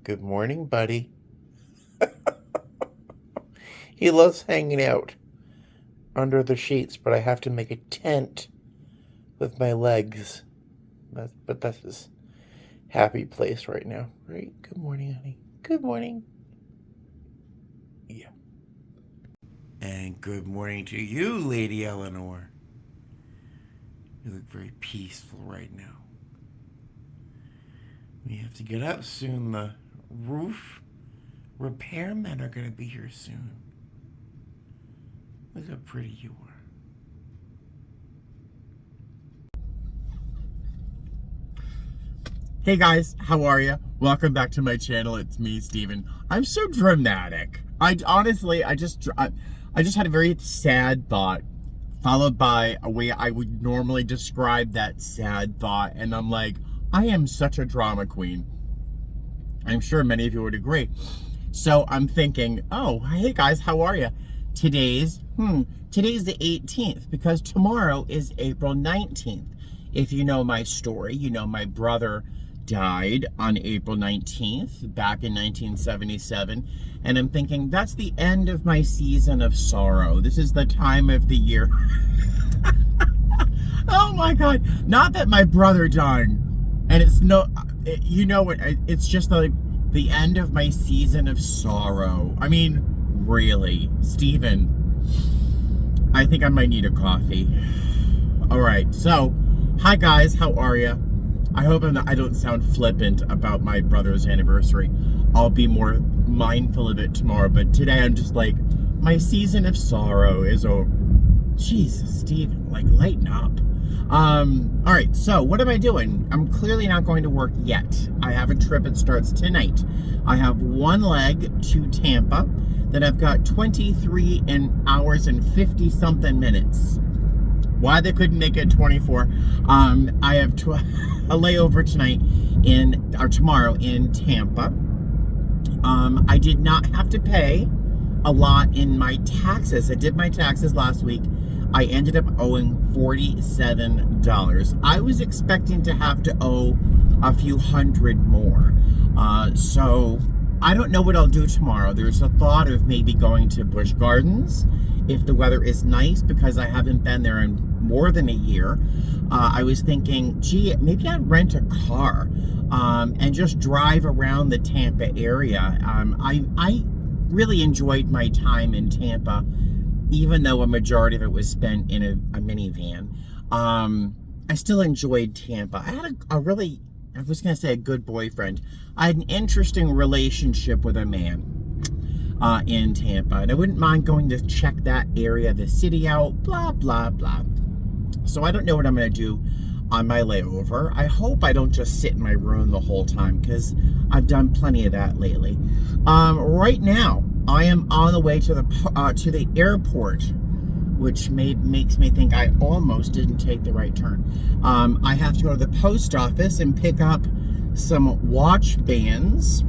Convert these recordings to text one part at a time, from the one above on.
Good morning, buddy. He loves hanging out under the sheets, but I have to make a tent with my legs. But that's his happy place right now, right? Good morning, honey. Good morning. Yeah. And good morning to you, Lady Eleanor. You look very peaceful right now. We have to get up soon. The roof repairmen are going to be here soon. Look how pretty you are. Hey guys, how are you? Welcome back to my channel. It's me, Steven. I'm so dramatic. I just had a very sad thought, followed by a way I would normally describe that sad thought, and I'm like, I am such a drama queen. I'm sure many of you would agree. So I'm thinking, oh, hey guys, how are you? Today's the 18th, because tomorrow is April 19th. If you know my story, you know my brother died on April 19th back in 1977, and I'm thinking that's the end of my season of sorrow. This is the time of the year. Oh my God, not that my brother died, and it's it's just like the end of my season of sorrow. I mean, really, Steven, I think I might need a coffee. All right, so hi guys, how are you? I hope I don't sound flippant about my brother's anniversary. I'll be more mindful of it tomorrow, but today I'm just like, my season of sorrow is over. Jesus, Steven, like, lighten up. All right, so what am I doing? I'm clearly not going to work yet. I have a trip that starts tonight. I have one leg to Tampa, then I've got 23 hours and 50 something minutes. Why they couldn't make it 24. I have a layover tomorrow in Tampa. I did not have to pay a lot in my taxes. I did my taxes last week. I ended up owing $47. I was expecting to have to owe a few hundred more. So I don't know what I'll do tomorrow. There's a thought of maybe going to Busch Gardens if the weather is nice, because I haven't been there in more than a year. I was thinking, gee, maybe I'd rent a car and just drive around the Tampa area. I really enjoyed my time in Tampa, even though a majority of it was spent in a minivan. I still enjoyed Tampa. I had I was going to say a good boyfriend. I had an interesting relationship with a man in Tampa, and I wouldn't mind going to check that area, the city out, blah, blah, blah. So I don't know what I'm going to do on my layover. I hope I don't just sit in my room the whole time, because I've done plenty of that lately. Right now, I am on the way to the airport, which makes me think I almost didn't take the right turn. I have to go to the post office and pick up some watch bands.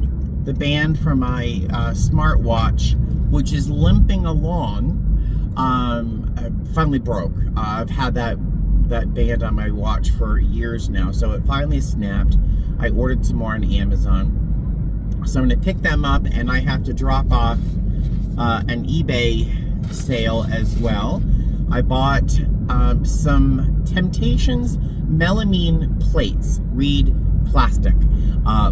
The band for my smartwatch, which is limping along, finally broke. I've had that band on my watch for years now, so it finally snapped. I ordered some more on Amazon. So I'm going to pick them up, and I have to drop off an eBay sale as well. I bought some Temptations melamine plates, reed plastic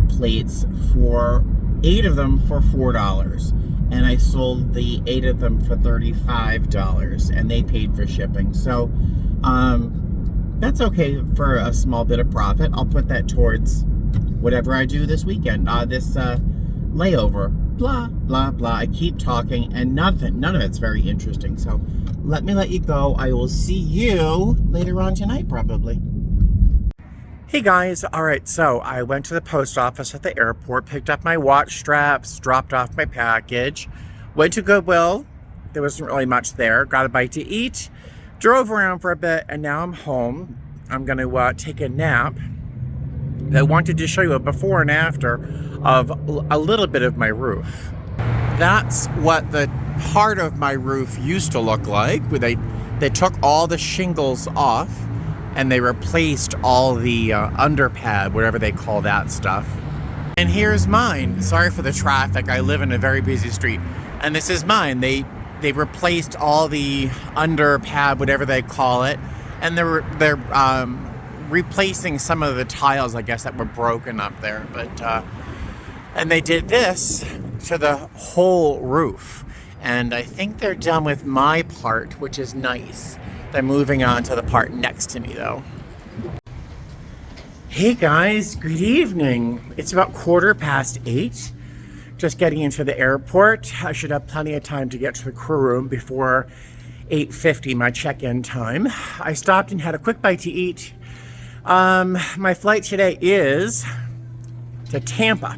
plates, for 8 of them for $4, and I sold the 8 of them for $35, and they paid for shipping. So that's okay for a small bit of profit. I'll put that towards whatever I do this weekend, this layover. Blah, blah, blah. I keep talking, and none of it's very interesting. So let me let you go. I will see you later on tonight, probably. Hey guys, all right, so I went to the post office at the airport, picked up my watch straps, dropped off my package, went to Goodwill. There wasn't really much there. Got a bite to eat, drove around for a bit, and now I'm home. I'm going to take a nap. I wanted to show you a before and after of a little bit of my roof. That's what the part of my roof used to look like. They took all the shingles off, and they replaced all the underpad, whatever they call that stuff. And here's mine. Sorry for the traffic. I live in a very busy street. And this is mine. They replaced all the underpad, whatever they call it. And they're replacing some of the tiles, I guess, that were broken up there. But and they did this to the whole roof. And I think they're done with my part, which is nice. They're moving on to the part next to me, though. Hey guys, good evening. It's about 8:15. Just getting into the airport. I should have plenty of time to get to the crew room before 8:50, my check-in time. I stopped and had a quick bite to eat. My flight today is to Tampa.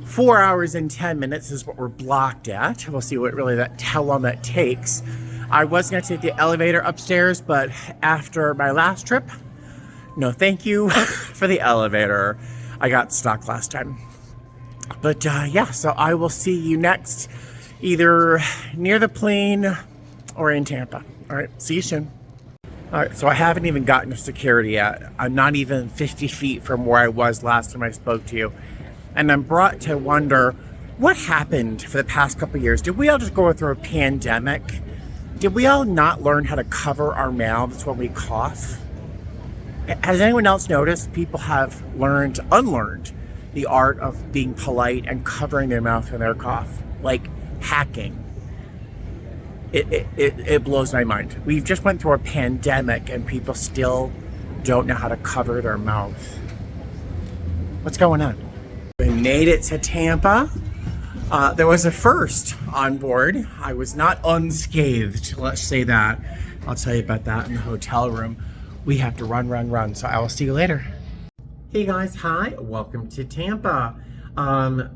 4 hours and 10 minutes is what we're blocked at. We'll see how long that takes. I was going to take the elevator upstairs, but after my last trip, no thank you for the elevator. I got stuck last time. But yeah, so I will see you next, either near the plane or in Tampa. All right, see you soon. All right, so I haven't even gotten to security yet. I'm not even 50 feet from where I was last time I spoke to you. And I'm brought to wonder, what happened for the past couple of years? Did we all just go through a pandemic? Did we all not learn how to cover our mouths when we cough? Has anyone else noticed people have unlearned the art of being polite and covering their mouth when they cough? Like hacking. It blows my mind. We've just went through a pandemic and people still don't know how to cover their mouth. What's going on? We made it to Tampa. There was a first on board. I was not unscathed, let's say that. I'll tell you about that in the hotel room. We have to run, so I will see you later. Hey guys, hi, welcome to Tampa.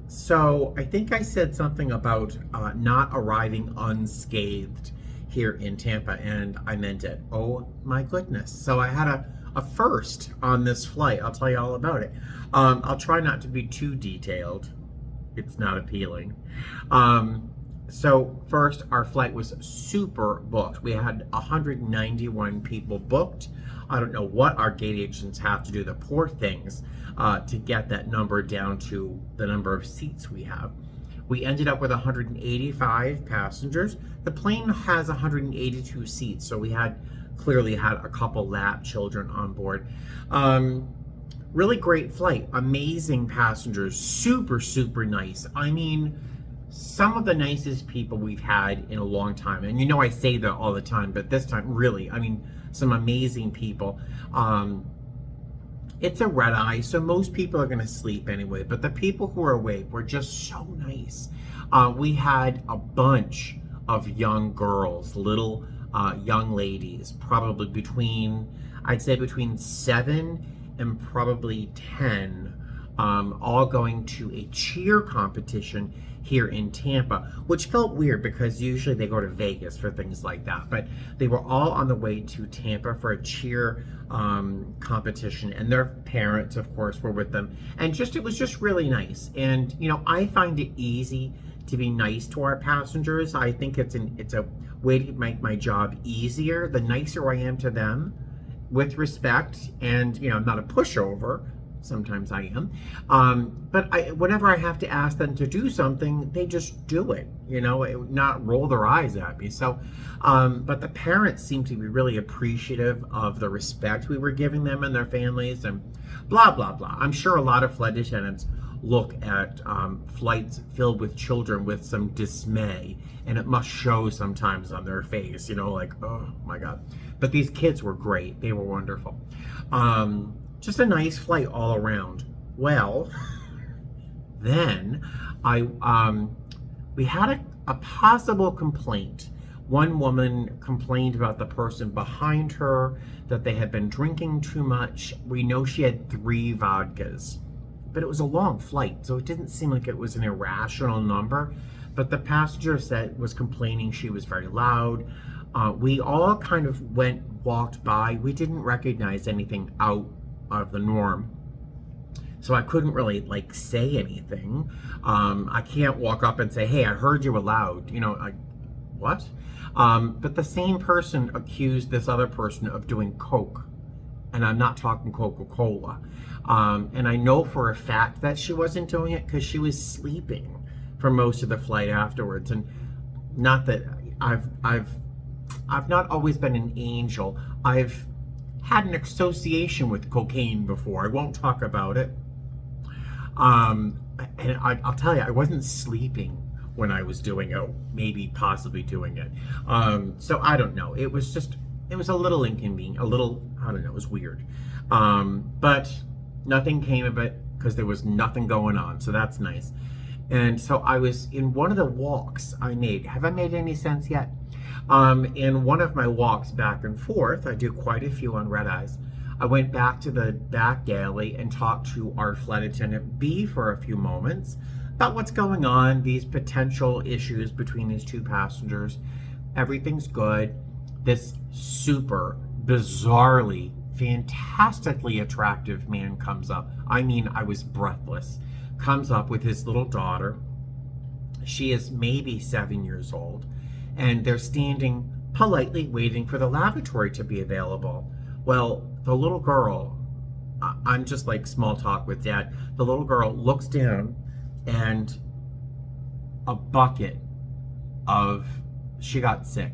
So I think I said something about not arriving unscathed here in Tampa, and I meant it. Oh my goodness. So I had a first on this flight. I'll tell you all about it. I'll try not to be too detailed. It's not appealing. So first, our flight was super booked. We had 191 people booked. I don't know what our gate agents have to do, the poor things, to get that number down to the number of seats we have. We ended up with 185 passengers. The plane has 182 seats, so we clearly had a couple lap children on board. Really great flight, amazing passengers, super, super nice. I mean, some of the nicest people we've had in a long time. And you know I say that all the time, but this time, really, I mean, some amazing people. It's a red eye, so most people are gonna sleep anyway, but the people who are awake were just so nice. We had a bunch of young girls, little young ladies, probably I'd say between 7 and probably 10, all going to a cheer competition here in Tampa, which felt weird because usually they go to Vegas for things like that, but they were all on the way to Tampa for a cheer competition, and their parents, of course, were with them, and it was just really nice. And you know, I find it easy to be nice to our passengers. I think it's a way to make my job easier. The nicer I am to them, with respect, and you know, I'm not a pushover. Sometimes I am, but whenever I have to ask them to do something, they just do it, you know, not roll their eyes at me. So, but the parents seem to be really appreciative of the respect we were giving them and their families, and blah, blah, blah. I'm sure a lot of flight attendants look at flights filled with children with some dismay, and it must show sometimes on their face, you know, like, oh my God. But these kids were great. They were wonderful. Just a nice flight all around. Well, then we had a possible complaint. One woman complained about the person behind her, that they had been drinking too much. We know she had 3 vodkas, but it was a long flight, so it didn't seem like it was an irrational number. But the passenger was complaining she was very loud. We all kind of walked by. We didn't recognize anything out of the norm, so I couldn't really like say anything. I can't walk up and say, hey, I heard you were loud, you know, like, what? But the same person accused this other person of doing coke And I'm not talking Coca-Cola. And I know for a fact that she wasn't doing it because she was sleeping for most of the flight afterwards. And not that I've not always been an angel. I've had an association with cocaine before. I won't talk about it. And I'll tell you, I wasn't sleeping when I was doing it, maybe possibly doing it. So I don't know. It was a little inconvenient, a little, I don't know, it was weird. But nothing came of it because there was nothing going on. So that's nice. And so I was in one of the walks I made. Have I made any sense yet? In one of my walks back and forth, I do quite a few on red eyes. I went back to the back galley and talked to our flight attendant B for a few moments about what's going on, these potential issues between these two passengers. Everything's good. This super bizarrely, fantastically attractive man comes up. I mean, I was breathless. Comes up with his little daughter. She is maybe 7 years old. And they're standing politely waiting for the lavatory to be available. Well, the little girl, I'm just like small talk with Dad. The little girl looks down and a bucket of, she got sick,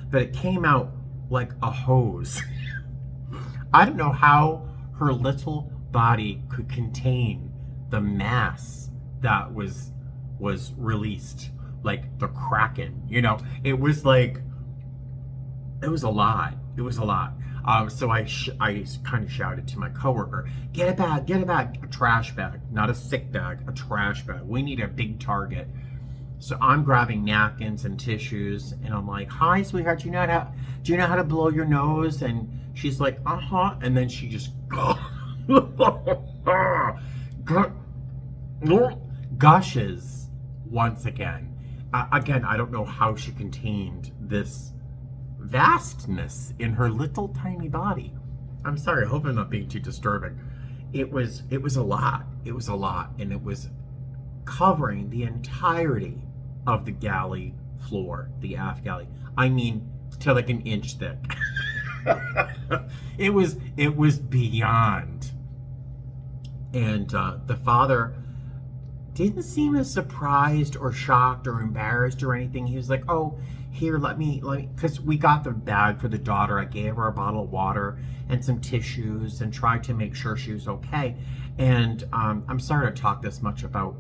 but it came out like a hose. I don't know how her little body could contain the mass that was released, like the Kraken, you know. It was like, it was a lot. So I kind of shouted to my coworker, get a bag, a trash bag, not a sick bag, a trash bag. We need a big target. So I'm grabbing napkins and tissues, and I'm like, hi, sweetheart, do you know how to blow your nose? And she's like, uh-huh. And then she just gushes once again. Again, I don't know how she contained this vastness in her little tiny body. I'm sorry, I hope I'm not being too disturbing. It was a lot. And it was covering the entirety of the galley floor, the aft galley. I mean, to like an inch thick. It was beyond. And the father didn't seem as surprised or shocked or embarrassed or anything. He was like, oh, here, let me, because we got the bag for the daughter. I gave her a bottle of water and some tissues and tried to make sure she was okay. And I'm sorry to talk this much about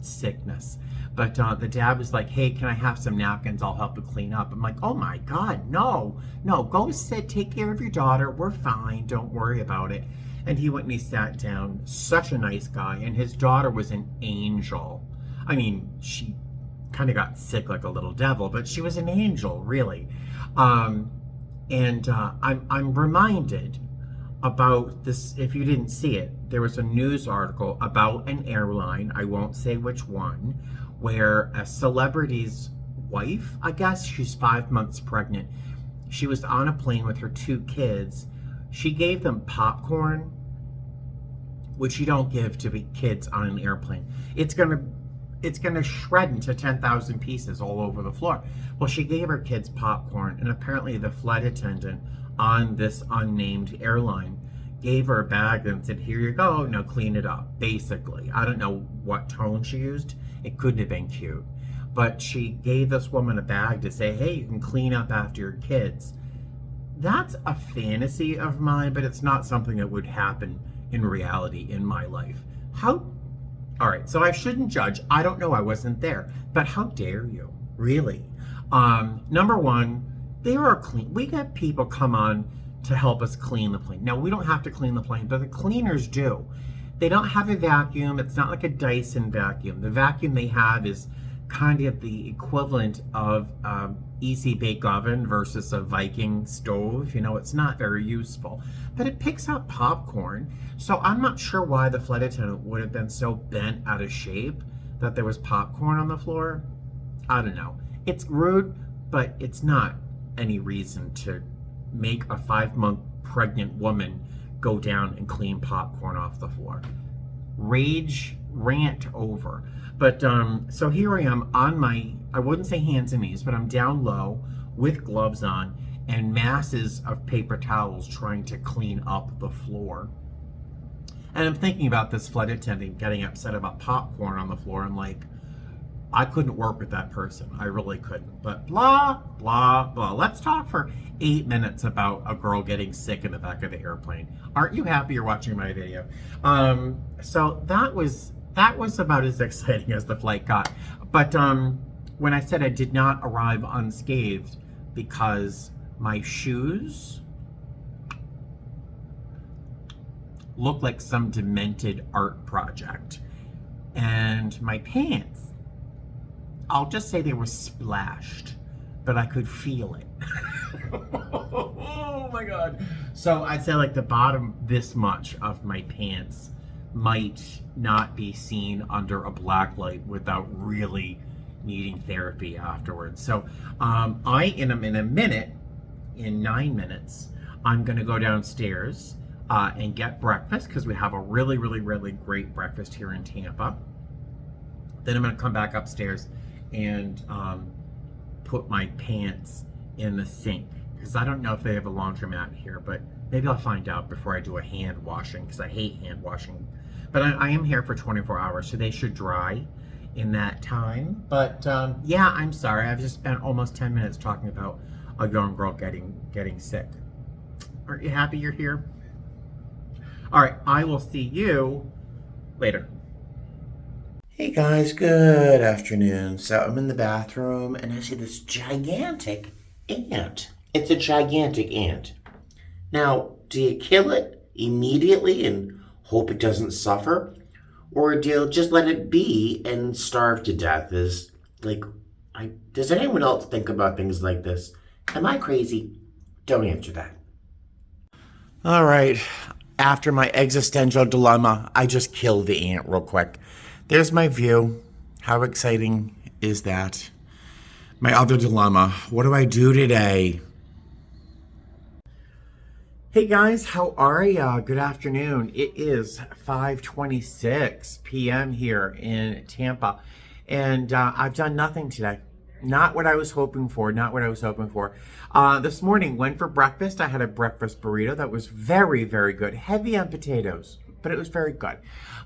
sickness, but the dad was like, hey, can I have some napkins? I'll help you clean up. I'm like, oh my God, no, go sit, take care of your daughter. We're fine. Don't worry about it. And he went and he sat down. Such a nice guy. And his daughter was an angel. I mean, she kind of got sick like a little devil, but she was an angel, really. I'm reminded about this. If you didn't see it, there was a news article about an airline, I won't say which one, where a celebrity's wife, I guess, she's 5 months pregnant. She was on a plane with her 2 kids. She gave them popcorn, which you don't give to kids on an airplane. It's gonna shred into 10,000 pieces all over the floor. Well, she gave her kids popcorn, and apparently the flight attendant on this unnamed airline gave her a bag and said, here you go, now clean it up, basically. I don't know what tone she used. It couldn't have been cute. But she gave this woman a bag to say, hey, you can clean up after your kids. That's a fantasy of mine, but it's not something that would happen in reality in my life. All right, so I shouldn't judge. I don't know, I wasn't there. But how dare you, really? Number one, they are clean. We get people come on to help us clean the plane. Now, we don't have to clean the plane, but the cleaners do. They don't have a vacuum. It's not like a Dyson vacuum. The vacuum they have is kind of the equivalent of Easy Bake Oven versus a Viking stove. You know, it's not very useful, but it picks up popcorn. So I'm not sure why the flight attendant would have been so bent out of shape that there was popcorn on the floor. I don't know. It's rude, but it's not any reason to make a 5-month pregnant woman go down and clean popcorn off the floor. Rant over. But so here I am on my, I wouldn't say hands and knees, but I'm down low with gloves on, and masses of paper towels trying to clean up the floor. And I'm thinking about this flight attendant getting upset about popcorn on the floor. I'm like, I couldn't work with that person. I really couldn't. But blah, blah, blah. Let's talk for 8 minutes about a girl getting sick in the back of the airplane. Aren't you happy you're watching my video? So that was about as exciting as the flight got. But when I said I did not arrive unscathed because my shoes looked like some demented art project, and my pants, I'll just say they were splashed, but I could feel it. Oh my God. So I'd say like the bottom this much of my pants might not be seen under a black light without really needing therapy afterwards. So in a minute, in 9 minutes, I'm gonna go downstairs and get breakfast, because we have a really, really, really great breakfast here in Tampa. Then I'm gonna come back upstairs and put my pants in the sink, because I don't know if they have a laundromat here, but maybe I'll find out before I do a hand washing, because I hate hand washing. But I am here for 24 hours, so they should dry in that time. But yeah, I'm sorry. I've just spent almost 10 minutes talking about a young girl getting sick. Aren't you happy you're here? All right, I will see you later. Hey guys, good afternoon. So I'm in the bathroom and I see this gigantic ant. It's a gigantic ant. Now, do you kill it immediately and hope it doesn't suffer? Or do you just let it be and starve to death? Does anyone else think about things like this? Am I crazy? Don't answer that. All right. After my existential dilemma, I just killed the ant real quick. There's my view. How exciting is that? My other dilemma. What do I do today? Hey guys, how are ya? Good afternoon. It is 5:26 p.m. here in Tampa, and I've done nothing today. Not what I was hoping for. This morning, went for breakfast. I had a breakfast burrito that was very, very good. Heavy on potatoes, but it was very good.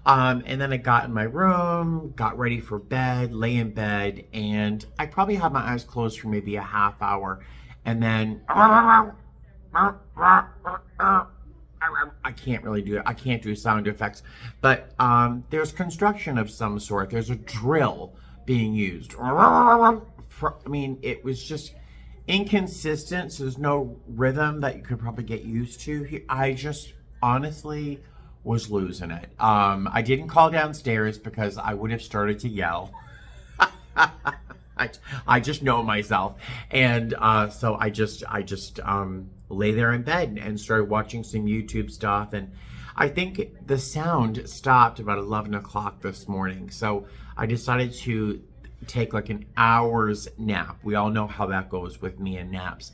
And then I got in my room, got ready for bed, lay in bed, and I probably had my eyes closed for maybe a half hour. And then I can't really do it. I can't do sound effects, but there's construction of some sort. There's a drill being used. It was just inconsistent, so there's no rhythm that you could probably get used to. I just honestly was losing it. I didn't call downstairs because I would have started to yell. I just know myself, and so I just lay there in bed and started watching some YouTube stuff, and I think the sound stopped about 11 o'clock this morning, so I decided to take like an hour's nap. We all know how that goes with me and naps.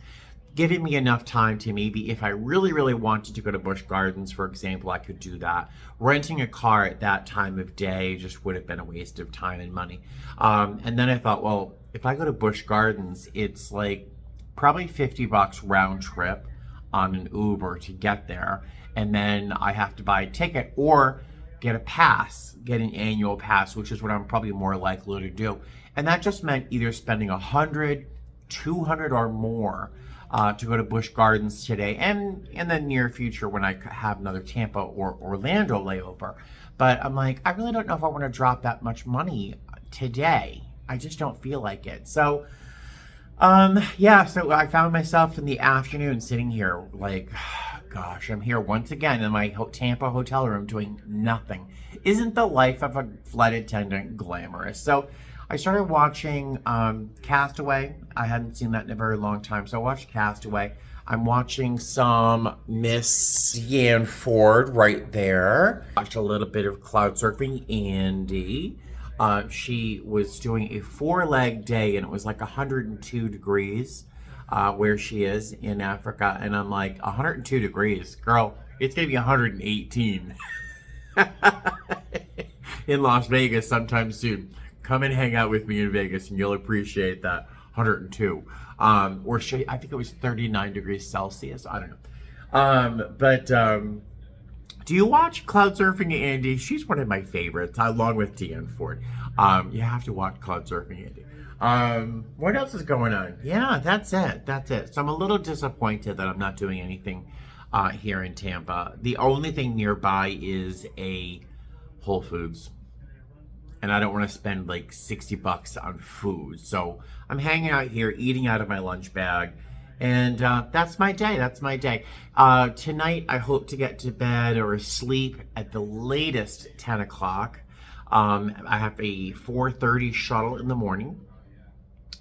Giving me enough time to maybe, if I really, really wanted to go to Busch Gardens, for example, I could do that. Renting a car at that time of day just would have been a waste of time and money. And then I thought, well, if I go to Busch Gardens, it's like probably $50 round trip on an Uber to get there. And then I have to buy a ticket or get a pass, get an annual pass, which is what I'm probably more likely to do. And that just meant either spending $100, $200 or more to go to Busch Gardens today, and in the near future when I have another Tampa or Orlando layover. But I'm like, I really don't know if I want to drop that much money today. I just don't feel like it. So, so I found myself in the afternoon sitting here like, gosh, I'm here once again in my Tampa hotel room doing nothing. Isn't the life of a flight attendant glamorous? So I started watching Castaway. I hadn't seen that in a very long time, so I watched Castaway. I'm watching some Miss Yan Ford right there. Watched a little bit of Cloud Surfing Andy. She was doing a 4-leg day, and it was like 102 degrees where she is in Africa. And I'm like, 102 degrees? Girl, it's going to be 118 in Las Vegas sometime soon. Come and hang out with me in Vegas and you'll appreciate that. 102. I think it was 39 degrees Celsius. I don't know. Do you watch Cloud Surfing Andy? She's one of my favorites, along with Deanne Ford. You have to watch Cloud Surfing Andy. What else is going on? Yeah, that's it. That's it. So I'm a little disappointed that I'm not doing anything here in Tampa. The only thing nearby is a Whole Foods. And I don't want to spend like $60 on food. So I'm hanging out here, eating out of my lunch bag. And that's my day. That's my day. Tonight, I hope to get to bed or sleep at the latest 10 o'clock. I have a 4:30 shuttle in the morning.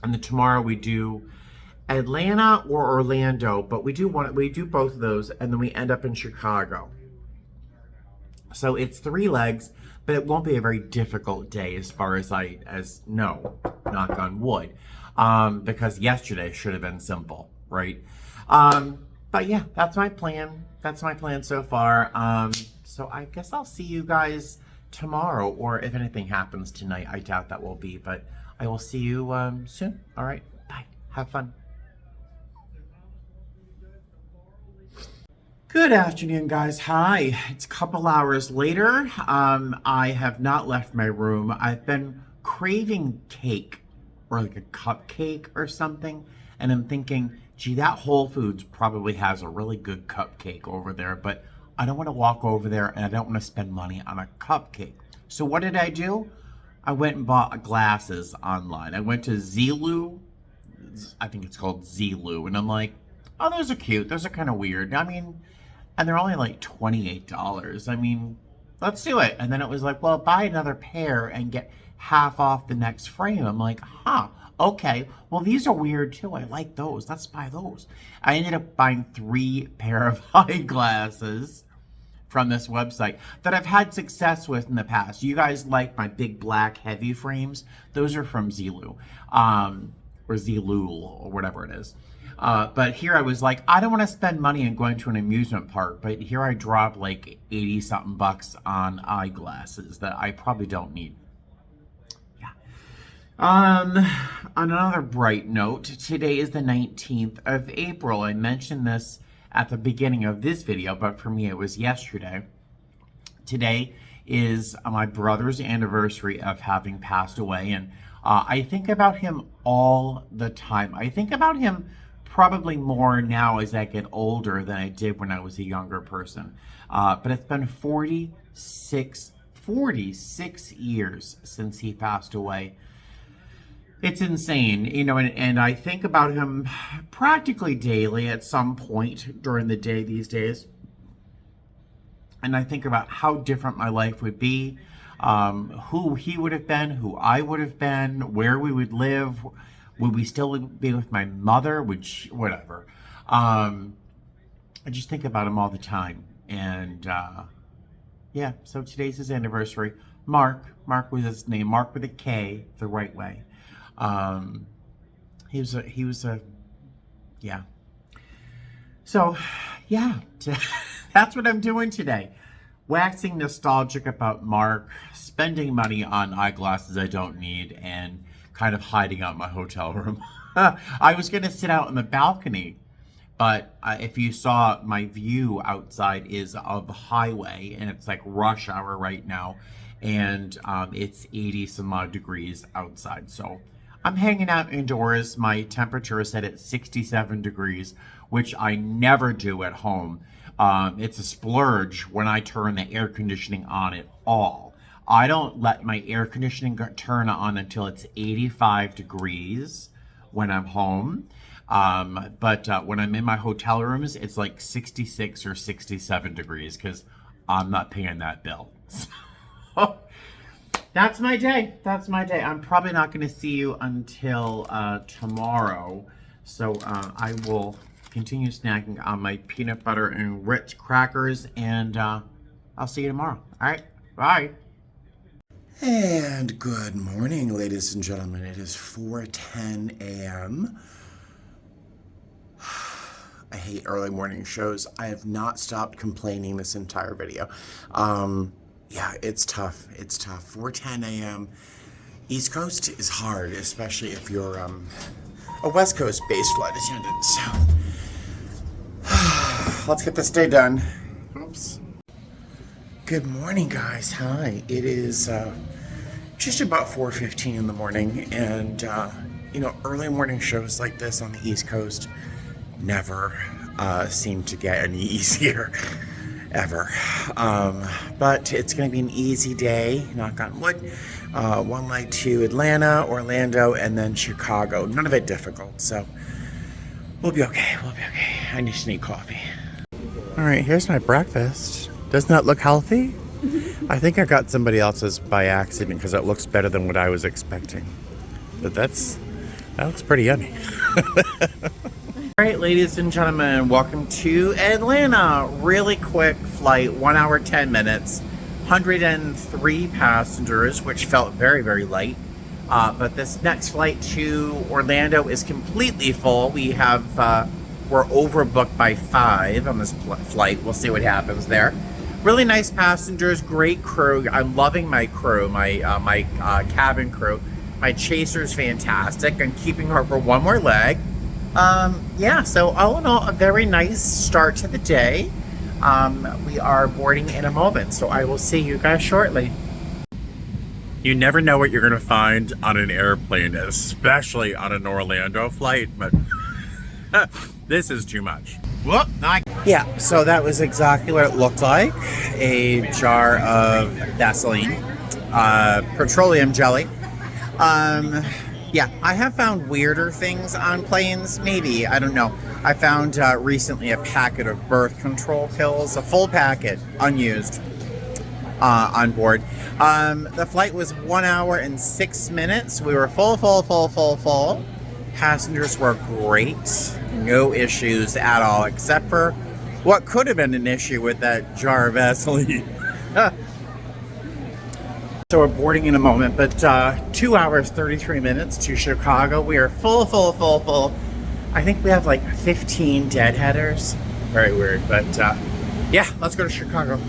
And then tomorrow we do Atlanta or Orlando, but we do both of those, and then we end up in Chicago. So it's 3 legs, but it won't be a very difficult day as far as knock on wood, because yesterday should have been simple, right? But yeah, that's my plan. That's my plan so far. So I guess I'll see you guys tomorrow, or if anything happens tonight, I doubt that will be, but I will see you soon. All right, bye. Have fun. Good afternoon, guys. Hi. It's a couple hours later. I have not left my room. I've been craving cake, or like a cupcake or something, and I'm thinking, gee, that Whole Foods probably has a really good cupcake over there, but I don't want to walk over there and I don't want to spend money on a cupcake. So what did I do? I went and bought glasses online. I went to Zilu. I think it's called Zilu. And I'm like, oh, those are cute. Those are kind of weird. I mean, and they're only like $28. I mean, let's do it. And then it was like, well, buy another pair and get half off the next frame. I'm like, okay. Well, these are weird too. I like those. Let's buy those. I ended up buying 3 pair of eyeglasses from this website that I've had success with in the past. You guys like my big black heavy frames? Those are from Zilu, or Zilul, or whatever it is. But here I was like, I don't want to spend money on going to an amusement park, but here I dropped like 80 something bucks on eyeglasses that I probably don't need. Yeah. On another bright note, today is the 19th of April. I mentioned this at the beginning of this video, but for me it was yesterday. Today is my brother's anniversary of having passed away, and I think about him all the time. I think about him probably more now as I get older than I did when I was a younger person. But it's been 46 years since he passed away. It's insane, you know, and I think about him practically daily at some point during the day these days. And I think about how different my life would be, who he would have been, who I would have been, where we would live. Would we still be with my mother? Whatever. I just think about him all the time. And yeah, so today's his anniversary. Mark was his name. Mark with a K, the right way. He was a, yeah. So, yeah, that's what I'm doing today. Waxing nostalgic about Mark, spending money on eyeglasses I don't need, and kind of hiding out my hotel room. I was going to sit out on the balcony, but if you saw, my view outside is of the highway, and it's like rush hour right now, and it's 80 some odd degrees outside. So I'm hanging out indoors. My temperature is set at 67 degrees, which I never do at home. It's a splurge when I turn the air conditioning on at all. I don't let my air conditioning turn on until it's 85 degrees when I'm home. But when I'm in my hotel rooms, it's like 66 or 67 degrees because I'm not paying that bill. So that's my day. That's my day. I'm probably not going to see you until tomorrow. So I will continue snacking on my peanut butter and Ritz crackers, and I'll see you tomorrow. All right. Bye. And good morning, ladies and gentlemen. It is 4:10 a.m. I hate early morning shows. I have not stopped complaining this entire video. Yeah, it's tough. It's tough. 4:10 a.m. East Coast is hard, especially if you're a West Coast based flight attendant. So let's get this day done. Oops. Good morning, guys. Hi. It is just about 4:15 in the morning, and you know, early morning shows like this on the East Coast never seem to get any easier ever. But it's going to be an easy day, knock on wood. One leg to Atlanta, Orlando, and then Chicago. None of it difficult, so we'll be okay. We'll be okay. I just need coffee. All right, here's my breakfast. Doesn't that look healthy? I think I got somebody else's by accident because it looks better than what I was expecting. But that looks pretty yummy. All right, ladies and gentlemen, welcome to Atlanta. Really quick flight, 1 hour, 10 minutes, 103 passengers, which felt very, very light. But this next flight to Orlando is completely full. We're overbooked by 5 on this flight. We'll see what happens there. Really nice passengers, great crew. I'm loving my crew, my cabin crew. My chaser's fantastic. I'm keeping her for one more leg. Yeah, so all in all, a very nice start to the day. We are boarding in a moment, so I will see you guys shortly. You never know what you're going to find on an airplane, especially on an Orlando flight, but this is too much. Whoop! Yeah, so that was exactly what it looked like. A jar of Vaseline, petroleum jelly. Yeah, I have found weirder things on planes, maybe, I don't know. I found recently a packet of birth control pills, a full packet, unused, on board. The flight was 1 hour and 6 minutes. We were full. Passengers were great, no issues at all, except for what could have been an issue with that jar of Vaseline. So we're boarding in a moment, but 2 hours, 33 minutes to Chicago. We are full. I think we have like 15 deadheaders. Very weird, but yeah, let's go to Chicago.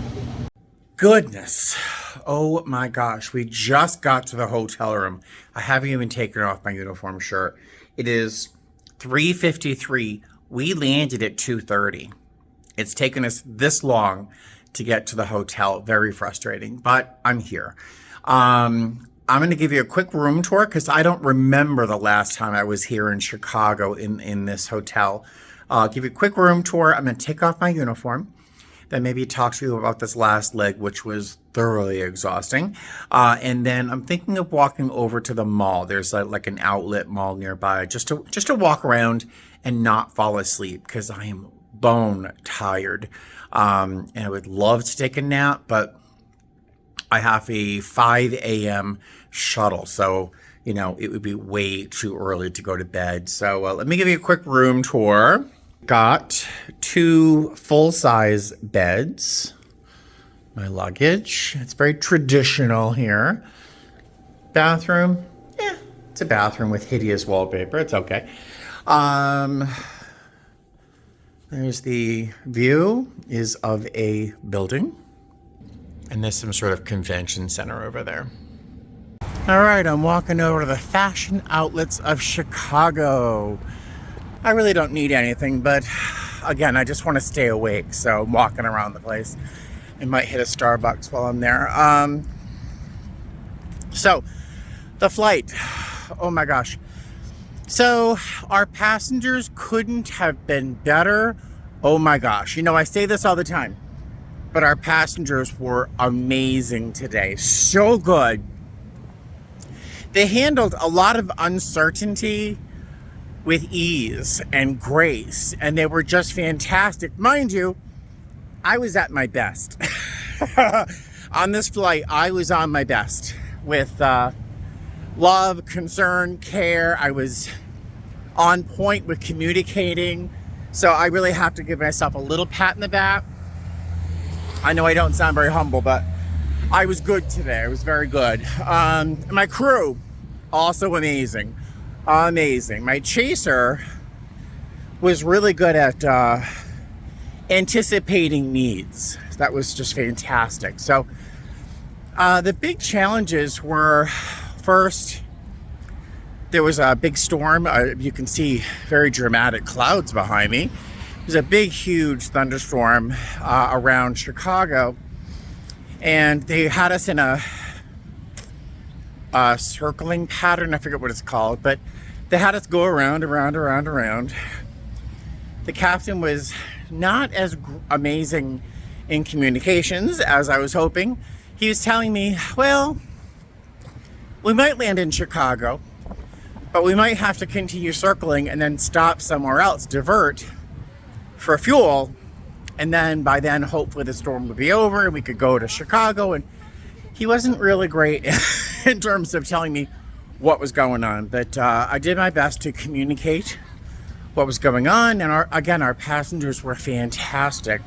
Goodness. Oh my gosh, we just got to the hotel room. I haven't even taken off my uniform shirt. It is 3:53. We landed at 2:30. It's taken us this long to get to the hotel. Very frustrating, but I'm here. I'm going to give you a quick room tour because I don't remember the last time I was here in Chicago in this hotel. I'll give you a quick room tour. I'm going to take off my uniform. Then maybe talk to you about this last leg, which was thoroughly exhausting. And then I'm thinking of walking over to the mall. There's like an outlet mall nearby just to walk around and not fall asleep because I am bone tired. And I would love to take a nap, but I have a 5 a.m. shuttle, so, you know, it would be way too early to go to bed. So let me give you a quick room tour. Got 2 full-size beds. My luggage. It's very traditional here. Bathroom. Yeah, it's a bathroom with hideous wallpaper. It's okay. There's the view is of a building. And there's some sort of convention center over there. All right, I'm walking over to the fashion outlets of Chicago. I really don't need anything, but again, I just want to stay awake. So I'm walking around the place. I might hit a Starbucks while I'm there. So the flight, oh my gosh. So our passengers couldn't have been better. Oh my gosh. You know, I say this all the time. But our passengers were amazing today. So good. They handled a lot of uncertainty with ease and grace, and they were just fantastic. Mind you, I was at my best. On this flight, I was on my best with love, concern, care. I was on point with communicating. So I really have to give myself a little pat in the back. I know I don't sound very humble, but I was good today. I was very good. My crew, also amazing. Amazing. My chaser was really good at anticipating needs. That was just fantastic. So the big challenges were, first, there was a big storm. You can see very dramatic clouds behind me. There's a big, huge thunderstorm around Chicago, and they had us in a circling pattern. I forget what it's called, but they had us go around. The captain was not as amazing in communications as I was hoping. He was telling me, well, we might land in Chicago, but we might have to continue circling and then stop somewhere else, divert for fuel, and then by then hopefully the storm would be over and we could go to Chicago. And he wasn't really great in terms of telling me what was going on, but I did my best to communicate what was going on, and our passengers were fantastic.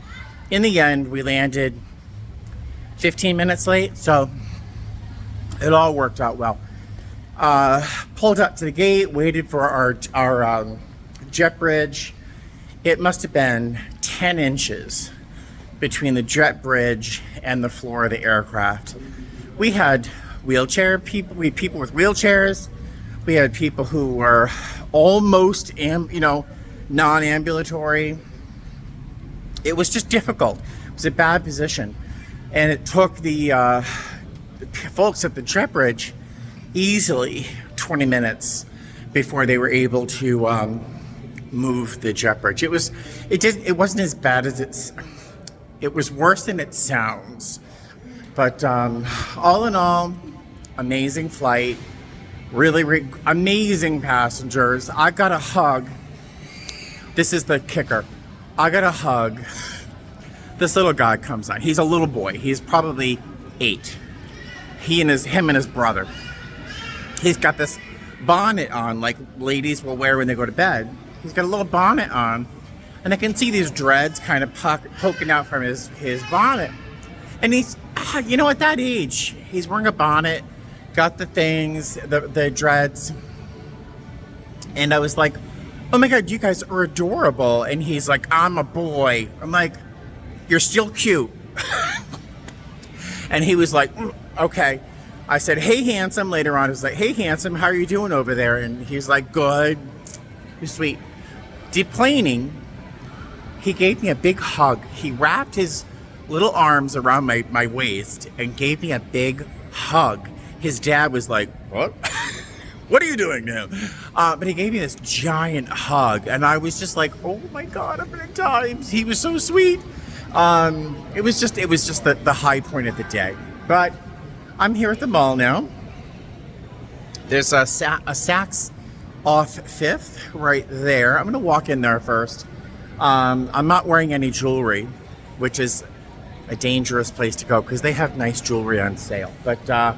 In the end, we landed 15 minutes late, so it all worked out well. Pulled up to the gate, waited for our jet bridge. It must have been 10 inches between the jet bridge and the floor of the aircraft. We had wheelchair people, we had people with wheelchairs. We had people who were almost, non-ambulatory. It was just difficult. It was a bad position. And it took the folks at the jet bridge easily 20 minutes before they were able to move the jet bridge. It wasn't as bad as it was worse than it sounds. But all in all, amazing flight. Really amazing passengers. I got a hug. This is the kicker. I got a hug. This little guy comes on. He's a little boy. He's probably 8. Him and his brother. He's got this bonnet on like ladies will wear when they go to bed. He's got a little bonnet on, and I can see these dreads kind of poking out from his bonnet. And he's, at that age, he's wearing a bonnet, got the things, the dreads. And I was like, oh my God, you guys are adorable. And he's like, I'm a boy. I'm like, you're still cute. And he was like, okay. I said, hey, handsome. Later on, I was like, hey, handsome, how are you doing over there? And he's like, good. He's sweet. Deplaning, he gave me a big hug. He wrapped his little arms around my waist and gave me a big hug. His dad was like, what? What are you doing now? But he gave me this giant hug, and I was just like, oh my God, I'm gonna die. He was so sweet. It was just the high point of the day. But I'm here at the mall now. There's a Saks off 5th right there. I'm gonna walk in there first. I'm not wearing any jewelry, which is a dangerous place to go because they have nice jewelry on sale. But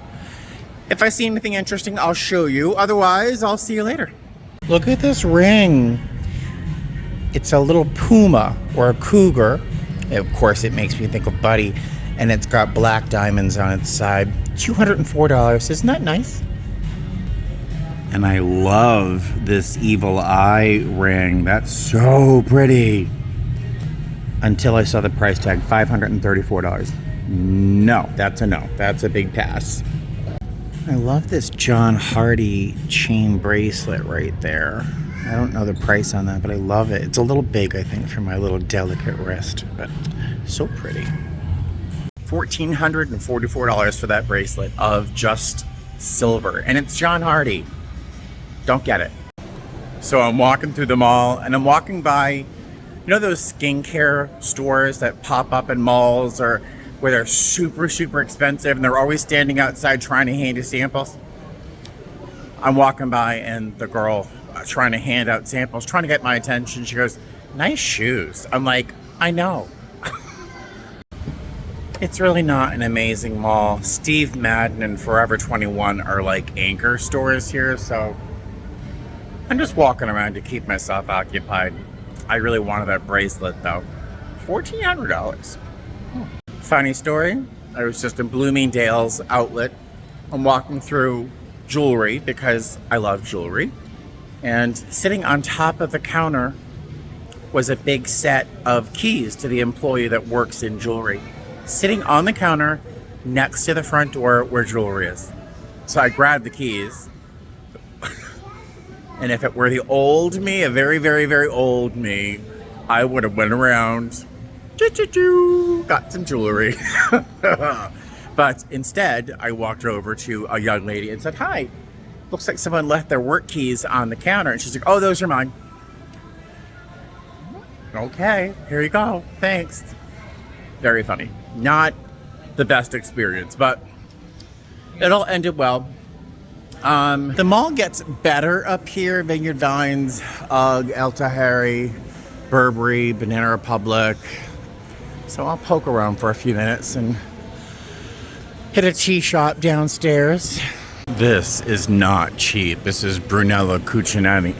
if I see anything interesting, I'll show you. Otherwise, I'll see you later. Look at this ring. It's a little puma or a cougar. Of course, it makes me think of Buddy. And it's got black diamonds on its side. $204. Isn't that nice? And I love this evil eye ring. That's so pretty. Until I saw the price tag, $534. No, that's a no. That's a big pass. I love this John Hardy chain bracelet right there. I don't know the price on that, but I love it. It's a little big, I think, for my little delicate wrist, but so pretty. $1,444 for that bracelet of just silver, and it's John Hardy. Don't get it. So I'm walking through the mall, and I'm walking by, those skincare stores that pop up in malls or where they're super, super expensive and they're always standing outside trying to hand you samples. I'm walking by and the girl trying to hand out samples, trying to get my attention. She goes, nice shoes. I'm like, I know. It's really not an amazing mall. Steve Madden and Forever 21 are like anchor stores here, so I'm just walking around to keep myself occupied. I really wanted that bracelet though. $1,400. Funny story, I was just in Bloomingdale's outlet. I'm walking through jewelry because I love jewelry. And sitting on top of the counter was a big set of keys to the employee that works in jewelry. Sitting on the counter next to the front door where jewelry is. So I grabbed the keys. And if it were the old me, a very, very, very old me, I would have went around, got some jewelry. But instead, I walked over to a young lady and said, hi, looks like someone left their work keys on the counter. And she's like, oh, those are mine. Okay, here you go. Thanks. Very funny. Not the best experience, but it all ended well. The mall gets better up here. Vineyard Vines, UGG, El Tahiri, Burberry, Banana Republic. So I'll poke around for a few minutes and hit a tea shop downstairs. This is not cheap. This is Brunello Cucinelli.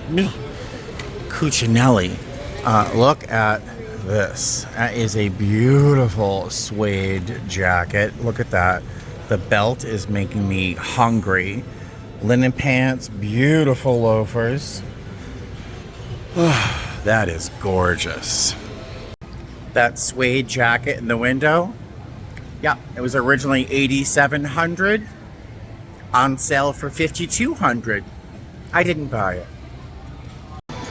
Look at this. That is a beautiful suede jacket. Look at that. The belt is making me hungry. Linen pants, beautiful loafers. That is gorgeous. That suede jacket in the window. Yeah, it was originally $8,700, on sale for $5,200. I didn't buy it.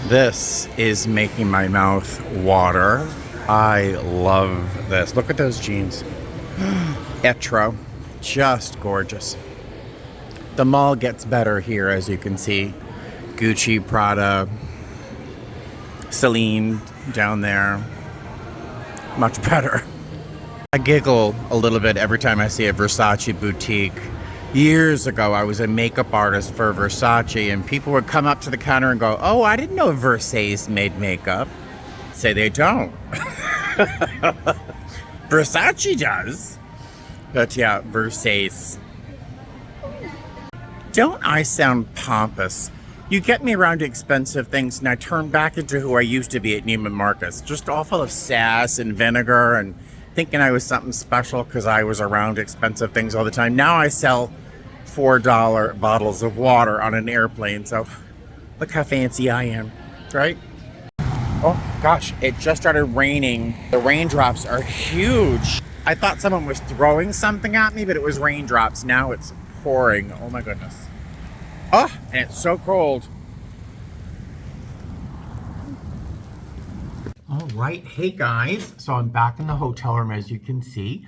This is making my mouth water. I love this. Look at those jeans. Etro, just gorgeous. The mall gets better here, as you can see. Gucci, Prada, Celine down there. Much better. I giggle a little bit every time I see a Versace boutique. Years ago, I was a makeup artist for Versace, and people would come up to the counter and go, oh, I didn't know Versace made makeup. Say they don't. Versace does. But yeah, Versace. Don't I sound pompous? You get me around to expensive things and I turn back into who I used to be at Neiman Marcus. Just all full of sass and vinegar and thinking I was something special because I was around expensive things all the time. Now I sell $4 bottles of water on an airplane. So look how fancy I am, right? Oh gosh, it just started raining. The raindrops are huge. I thought someone was throwing something at me, but it was raindrops. Now it's pouring. Oh my goodness. Oh, and it's so cold. All right, hey guys. So I'm back in the hotel room, as you can see.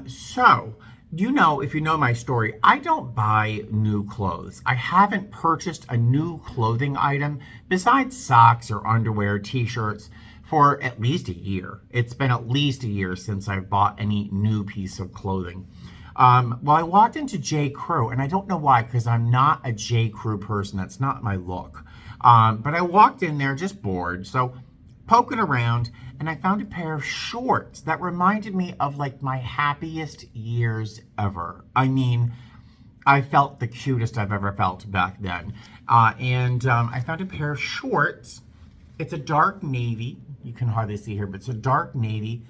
So, you know, if you know my story, I don't buy new clothes. I haven't purchased a new clothing item besides socks or underwear, t-shirts for at least a year. It's been at least a year since I've bought any new piece of clothing. Well, I walked into J. Crew, and I don't know why, because I'm not a J. Crew person. That's not my look. But I walked in there just bored, so poking around, and I found a pair of shorts that reminded me of like my happiest years ever. I mean, I felt the cutest I've ever felt back then. I found a pair of shorts. It's a dark navy. You can hardly see here, but it's a dark navy.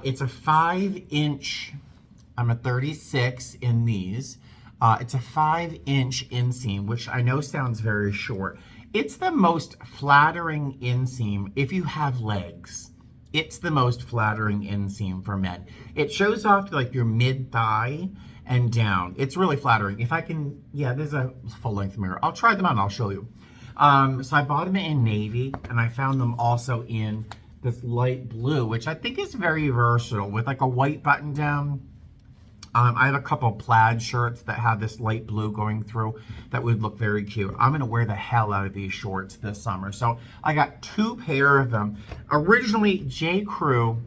It's a 5-inch. I'm a 36 in these. It's a 5-inch inseam, which I know sounds very short. It's the most flattering inseam if you have legs. It's the most flattering inseam for men. It shows off to like your mid-thigh and down. It's really flattering. If I can, yeah, there's a full-length mirror. I'll try them on, I'll show you. So I bought them in navy, and I found them also in this light blue, which I think is very versatile with like a white button down. I have a couple plaid shirts that have this light blue going through that would look very cute. I'm gonna wear the hell out of these shorts this summer. So I got 2 pair of them. Originally, J. Crew,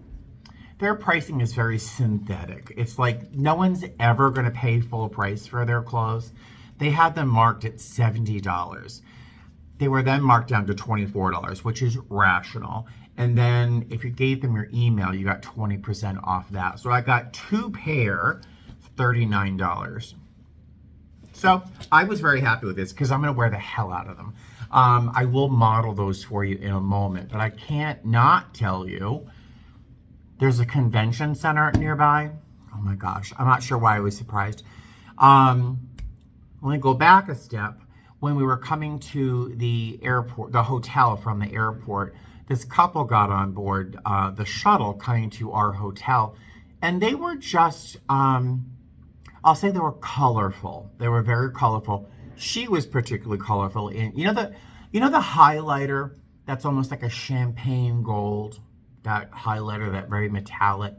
their pricing is very synthetic. It's like no one's ever gonna pay full price for their clothes. They had them marked at $70. They were then marked down to $24, which is rational. And then if you gave them your email, you got 20% off that. So I got 2 pair, $39. So I was very happy with this because I'm gonna wear the hell out of them. I will model those for you in a moment, but I can't not tell you, there's a convention center nearby. Oh my gosh, I'm not sure why I was surprised. Let me go back a step. When we were coming to the airport, the hotel from the airport, this couple got on board the shuttle coming to our hotel, and they were just, I'll say they were colorful. They were very colorful. she was particularly colorful. And the highlighter that's almost like a champagne gold, that highlighter, that very metallic.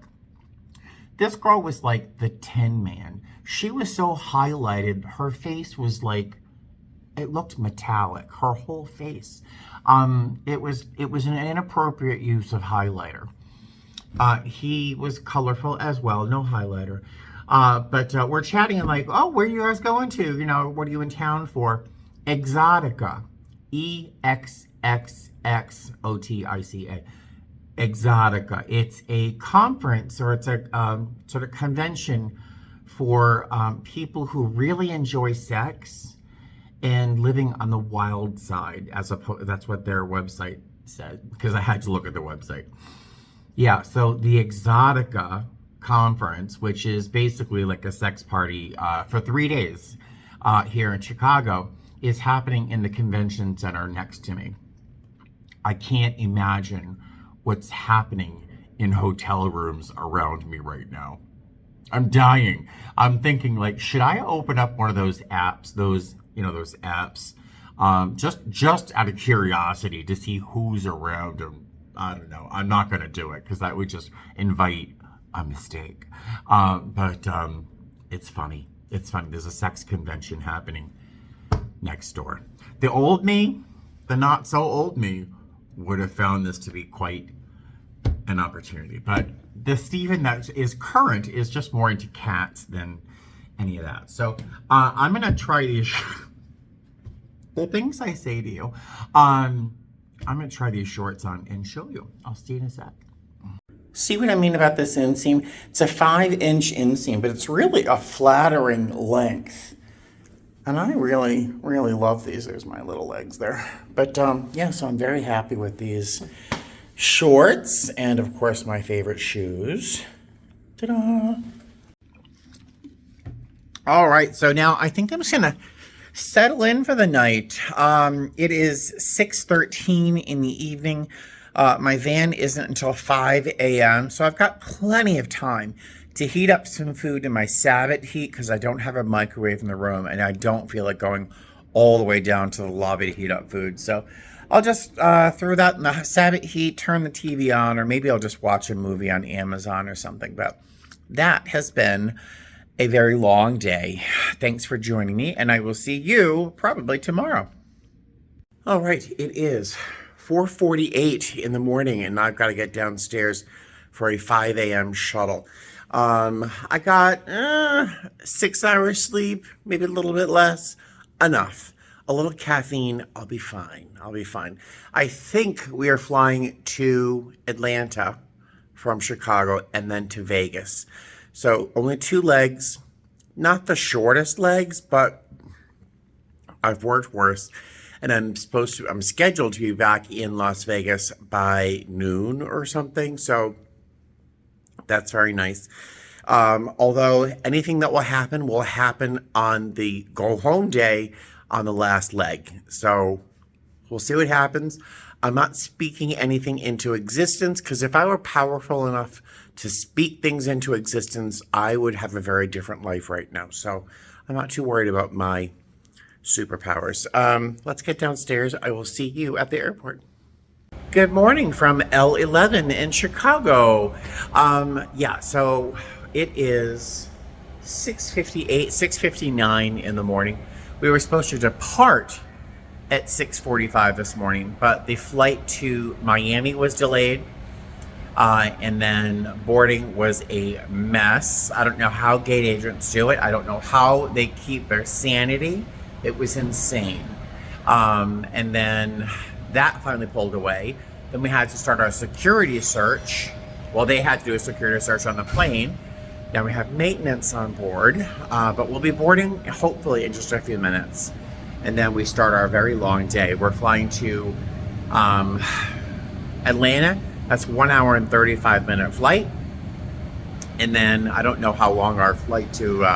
This girl was like the Tin Man. She was so highlighted. Her face was like, it looked metallic. Her whole face. It was an inappropriate use of highlighter. He was colorful as well, no highlighter. But we're chatting and like, oh, where are you guys going to? What are you in town for? Exotica. EXXXOTICA. Exotica. It's a conference, or it's a sort of convention for people who really enjoy sex and living on the wild side. That's what their website said, because I had to look at their website. Yeah, so the Exotica conference, which is basically like a sex party for 3 days here in Chicago, is happening in the convention center next to me. I can't imagine what's happening in hotel rooms around me right now. I'm dying. I'm thinking, like, should I open up one of those apps, those apps, just out of curiosity to see who's around, and I don't know. I'm not going to do it because that would just invite a mistake. But it's funny. It's funny. There's a sex convention happening next door. The old me, the not so old me, would have found this to be quite an opportunity. But the Stephen that is current is just more into cats than any of that. So I'm going to try these. The things I say to you, I'm going to try these shorts on and show you. I'll see you in a sec. See what I mean about this inseam? It's a 5-inch inseam, but it's really a flattering length. And I really, really love these. There's my little legs there. But yeah, so I'm very happy with these shorts. And of course, my favorite shoes. Ta-da! All right, so now I think I'm just going to settle in for the night. It is 6:13 in the evening. My van isn't until 5 a.m., so I've got plenty of time to heat up some food in my Sabbat heat because I don't have a microwave in the room and I don't feel like going all the way down to the lobby to heat up food. So I'll just throw that in the Sabbat heat, turn the TV on, or maybe I'll just watch a movie on Amazon or something. But that has been a very long day. Thanks for joining me, and I will see you probably tomorrow. All right, it is 4:48 in the morning, and I've got to get downstairs for a 5 a.m. shuttle. I got 6 hours sleep, maybe a little bit less. Enough. A little caffeine, I'll be fine. I'll be fine. I think we are flying to Atlanta from Chicago and then to Vegas. So only 2 legs, not the shortest legs, but I've worked worse. And I'm scheduled to be back in Las Vegas by noon or something. So that's very nice. Although anything that will happen on the go home day on the last leg. So we'll see what happens. I'm not speaking anything into existence because if I were powerful enough to speak things into existence, I would have a very different life right now. So I'm not too worried about my superpowers. Let's get downstairs. I will see you at the airport. Good morning from L11 in Chicago. Yeah, so it is 6:58, 6:59 in the morning. We were supposed to depart at 6:45 this morning, but the flight to Miami was delayed. And then boarding was a mess. I don't know how gate agents do it. I don't know how they keep their sanity. It was insane. And then that finally pulled away. Then we had to start our security search. Well, they had to do a security search on the plane. Now we have maintenance on board, but we'll be boarding hopefully in just a few minutes. And then we start our very long day. We're flying to Atlanta. That's 1 hour and 35-minute flight. And then I don't know how long our flight to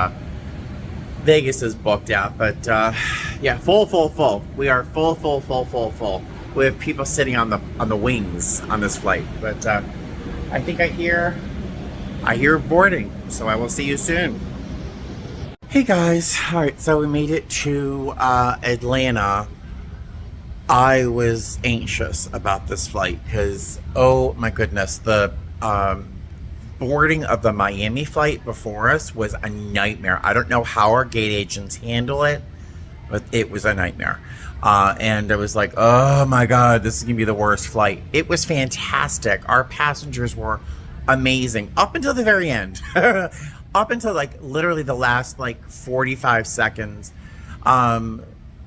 Vegas is booked out, but yeah, full. We are full. We have people sitting on the wings on this flight, but I think I hear boarding, so I will see you soon. Hey guys, alright, so we made it to Atlanta. I was anxious about this flight because, oh my goodness, the boarding of the Miami flight before us was a nightmare. I don't know how our gate agents handle it, but it was a nightmare. And I was like, oh my God, this is going to be the worst flight. It was fantastic. Our passengers were amazing up until the very end. Up until like literally the last like 45 seconds.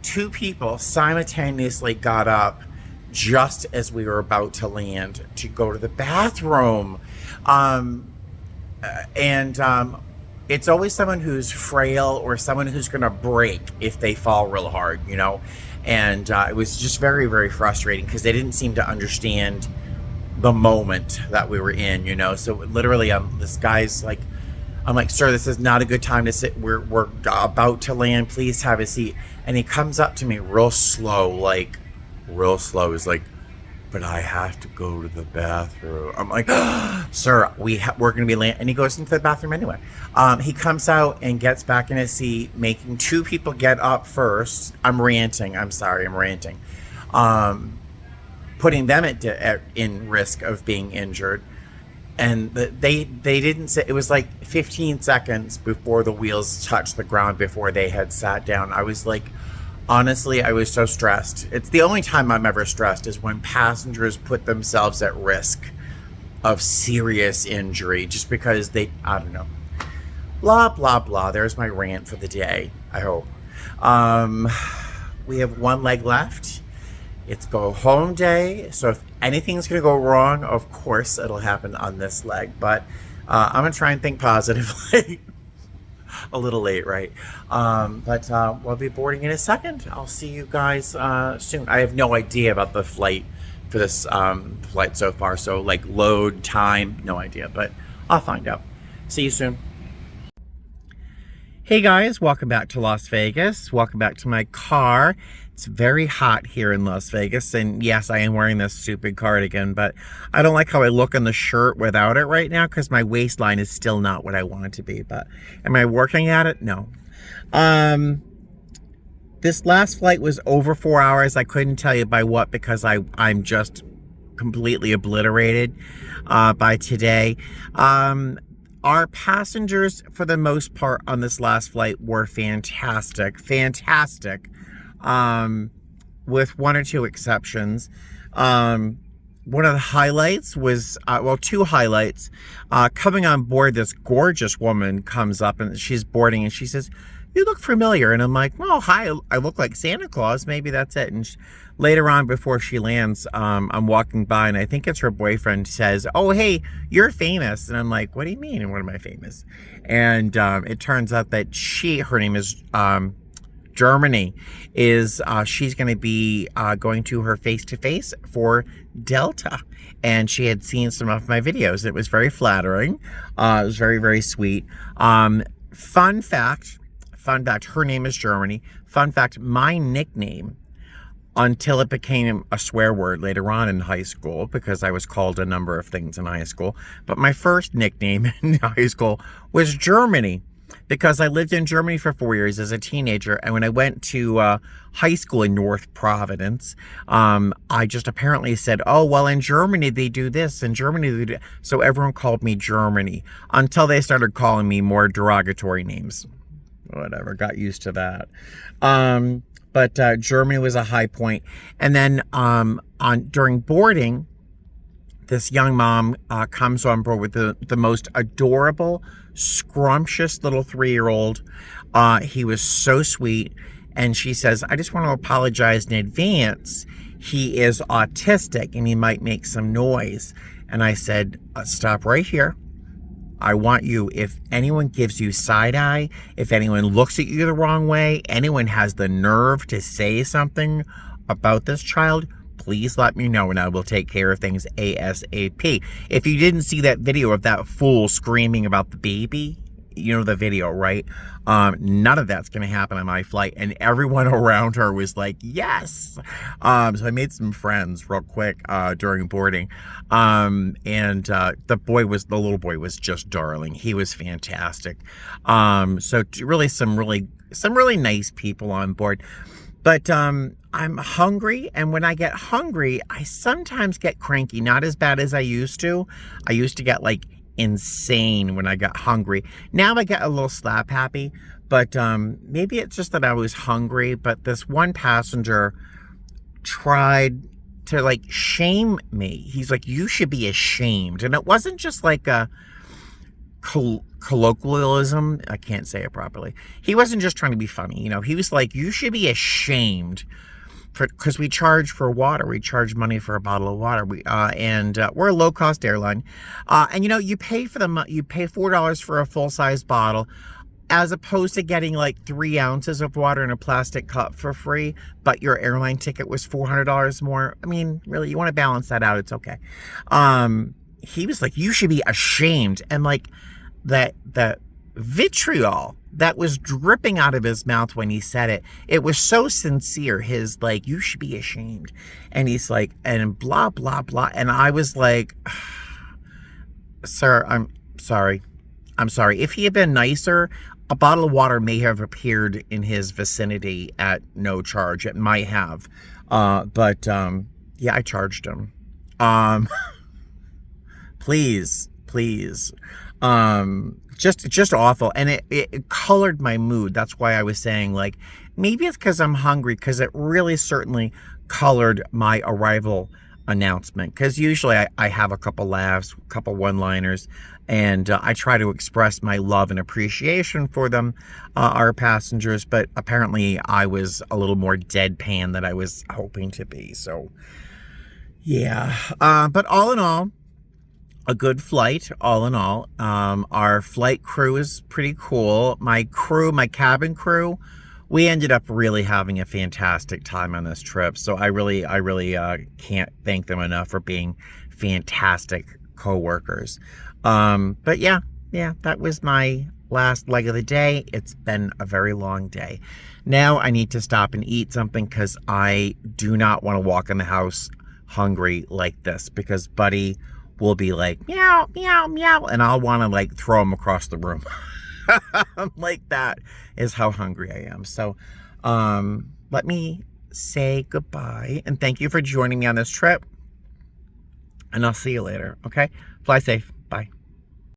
Two people simultaneously got up just as we were about to land to go to the bathroom. It's always someone who's frail or someone who's going to break if they fall real hard, you know? And it was just very, very frustrating because they didn't seem to understand the moment that we were in, you know? So literally, this guy's like, I'm like, sir, this is not a good time to sit. We're about to land. Please have a seat. And he comes up to me real slow. He's like, but I have to go to the bathroom. I'm like, sir, we're going to be late. And he goes into the bathroom anyway. He comes out and gets back in his seat, making two people get up first. I'm ranting. I'm sorry. I'm ranting. Putting them in risk of being injured. And they didn't say, it was like 15 seconds before the wheels touched the ground before they had sat down. I was like, honestly, I was so stressed. It's the only time I'm ever stressed is when passengers put themselves at risk of serious injury just because I don't know. Blah, blah, blah. There's my rant for the day, I hope. We have one leg left. It's go home day. So if anything's going to go wrong, of course, it'll happen on this leg. But I'm going to try and think positively. A little late, right? But we'll be boarding in a second. I'll see you guys soon. I have no idea about the flight for this flight so far. So like load time, no idea, but I'll find out. See you soon. Hey guys, welcome back to Las Vegas. Welcome back to my car. It's very hot here in Las Vegas, and yes, I am wearing this stupid cardigan, but I don't like how I look in the shirt without it right now because my waistline is still not what I want it to be, but am I working at it? No. This last flight was over 4 hours. I couldn't tell you by what because I'm just completely obliterated by today. Our passengers, for the most part, on this last flight were fantastic. With one or two exceptions. One of the highlights was, two highlights. Coming on board, this gorgeous woman comes up and she's boarding and she says, "You look familiar." And I'm like, "Well, hi, I look like Santa Claus. Maybe that's it." And later on, before she lands, I'm walking by and I think it's her boyfriend says, "Oh, hey, you're famous." And I'm like, "What do you mean? And what am I famous?" And it turns out that her name is Germany, she's going to be going to her face-to-face for Delta. And she had seen some of my videos. It was very flattering. It was very, very sweet. Fun fact, her name is Germany. Fun fact, my nickname, until it became a swear word later on in high school, because I was called a number of things in high school, but my first nickname in high school was Germany. Because I lived in Germany for 4 years as a teenager, and when I went to high school in North Providence, I just apparently said, "Oh, well, in Germany they do this, in Germany they do." So everyone called me Germany until they started calling me more derogatory names. Whatever, got used to that. But Germany was a high point, and then during boarding, this young mom comes on board with the most adorable, scrumptious little 3-year-old. He was so sweet. And she says, "I just want to apologize in advance. He is autistic and he might make some noise." And I said, "Stop right here. I want you, if anyone gives you side eye, if anyone looks at you the wrong way, anyone has the nerve to say something about this child, please let me know and I will take care of things ASAP." If you didn't see that video of that fool screaming about the baby, you know the video, right? None of that's going to happen on my flight. And everyone around her was like, yes. So I made some friends real quick during boarding. And the little boy was just darling. He was fantastic. So really some really nice people on board. But I'm hungry, and when I get hungry, I sometimes get cranky. Not as bad as I used to. I used to get like insane when I got hungry. Now I get a little slap happy, but maybe it's just that I was hungry. But this one passenger tried to like shame me. He's like, you should be ashamed. And it wasn't just like a colloquialism. I can't say it properly. He wasn't just trying to be funny. You know, he was like, you should be ashamed, because we charge for water. We charge money for a bottle of water. And we're a low-cost airline. And you know, you pay $4 for a full-size bottle, as opposed to getting like 3 ounces of water in a plastic cup for free, but your airline ticket was $400 more. I mean, really, you want to balance that out. It's okay. He was like, you should be ashamed. And like that vitriol that was dripping out of his mouth when he said it, it was so sincere. His like, you should be ashamed. And he's like, and blah, blah, blah. And I was like, sir, I'm sorry. If he had been nicer, a bottle of water may have appeared in his vicinity at no charge. It might have. But yeah, I charged him. Please. Just awful. And it colored my mood. That's why I was saying, like, maybe it's because I'm hungry, because it really certainly colored my arrival announcement. Because usually I have a couple laughs, a couple one-liners, and I try to express my love and appreciation for them, our passengers. But apparently I was a little more deadpan than I was hoping to be. So, yeah. But all in all, a good flight, all in all. Our flight crew is pretty cool. My cabin crew, we ended up really having a fantastic time on this trip. So I really can't thank them enough for being fantastic co-workers. But yeah, that was my last leg of the day. It's been a very long day. Now I need to stop and eat something, because I do not want to walk in the house hungry like this, because Buddy will be like, meow, meow, meow, and I'll want to like throw him across the room. Like, that is how hungry I am. So let me say goodbye, and thank you for joining me on this trip, and I'll see you later. Okay, fly safe. Bye.